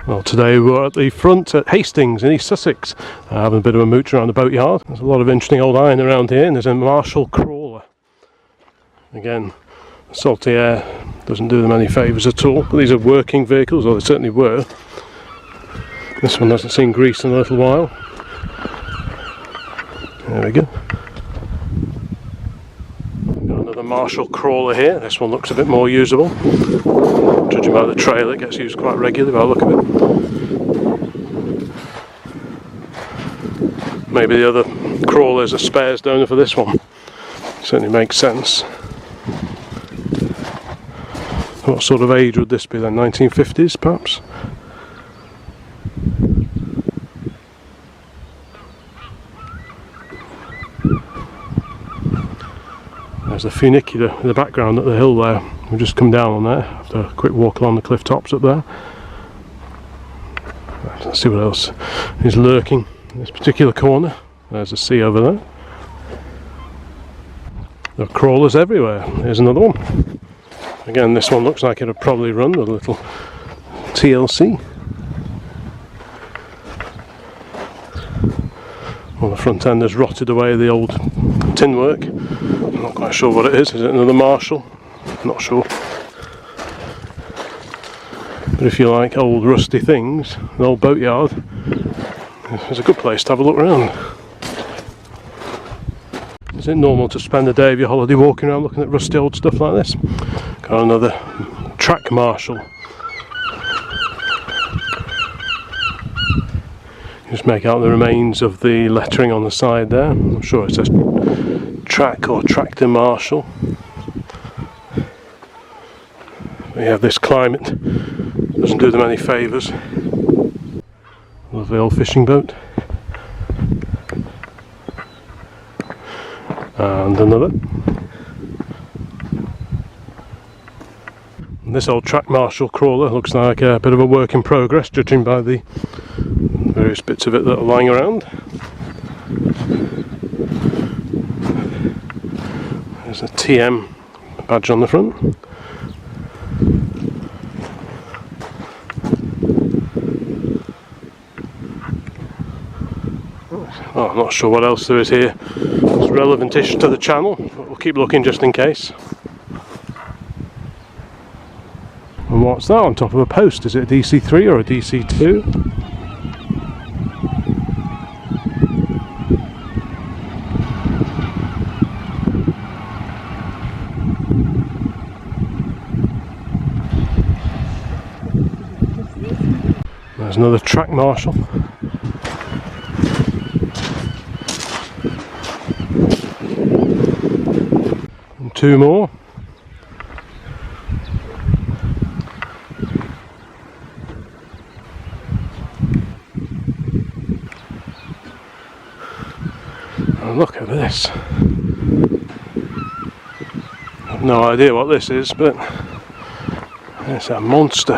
Well, today we're at the front at Hastings in East Sussex, having a bit of a mooch around the boatyard. There's a lot of interesting old iron around here, and there's a Marshall crawler. Again, salty air doesn't do them any favours at all, but these are working vehicles, or they certainly were. This one hasn't seen grease in a little while. There we go. Got another Marshall crawler here. This one looks a bit more usable. Judging by the trailer, it gets used quite regularly by the look of it. Maybe the other crawlers are spares donor for this one. Certainly makes sense. What sort of age would this be then? 1950s perhaps? There's the funicular in the background at the hill there. We've just come down on there after a quick walk along the cliff tops up there. Let's see what else is lurking in this particular corner. There's a sea over there. There are crawlers everywhere. Here's another one. Again, this one looks like it would probably run with a little TLC. Well, the front end has rotted away the old tin work. I'm not quite sure what it is. Is it another Marshall? Not sure. But if you like old rusty things, an old boatyard, it's a good place to have a look around. Is it normal to spend a day of your holiday walking around looking at rusty old stuff like this? Got another track Marshall. Just make out the remains of the lettering on the side there. I'm sure it says track or tractor Marshall. We have this climate, doesn't do them any favours. Lovely old fishing boat. And another. And this old track Marshall crawler looks like a bit of a work in progress, judging by the various bits of it that are lying around. There's a TM badge on the front. Oh, I'm not sure what else there is here. It's relevant-ish to the channel, but we'll keep looking just in case. And what's that on top of a post? Is it a DC3 or a DC2? There's another track Marshall. And two more. And look at this. I've no idea what this is, but it's a monster.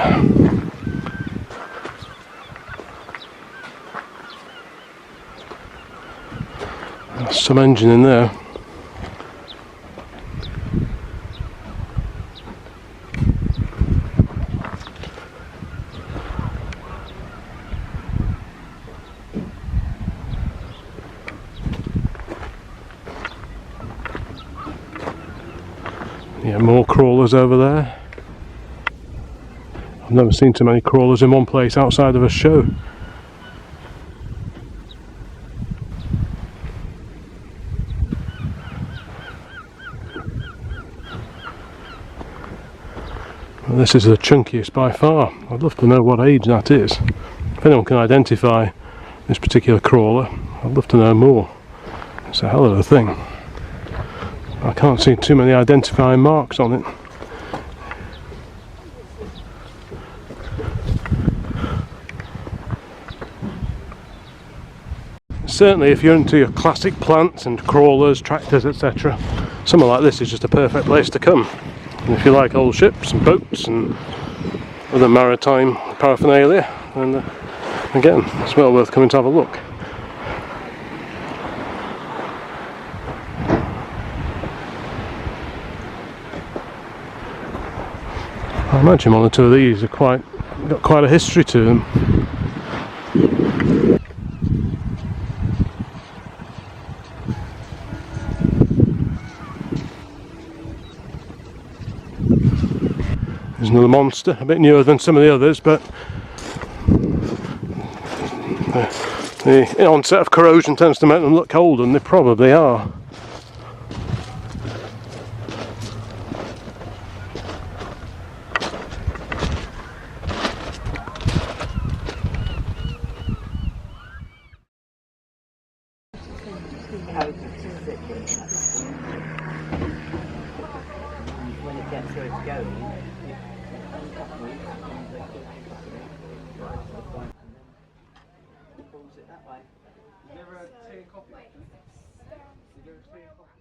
There's some engine in there. Yeah, more crawlers over there. I've never seen too many crawlers in one place outside of a show. Well, this is the chunkiest by far. I'd love to know what age that is. If anyone can identify this particular crawler, I'd love to know more. It's a hell of a thing. I can't see too many identifying marks on it. Certainly if you're into your classic plants and crawlers, tractors, etc., somewhere like this is just a perfect place to come. And if you like old ships and boats and other maritime paraphernalia, then again, it's well worth coming to have a look. I imagine one or two of these are quite got quite a history to them. There's another monster, a bit newer than some of the others, but the onset of corrosion tends to make them look older than they probably are. When it gets where it's going, pulls it that way. Is there a tea and coffee? Is there a tea and coffee?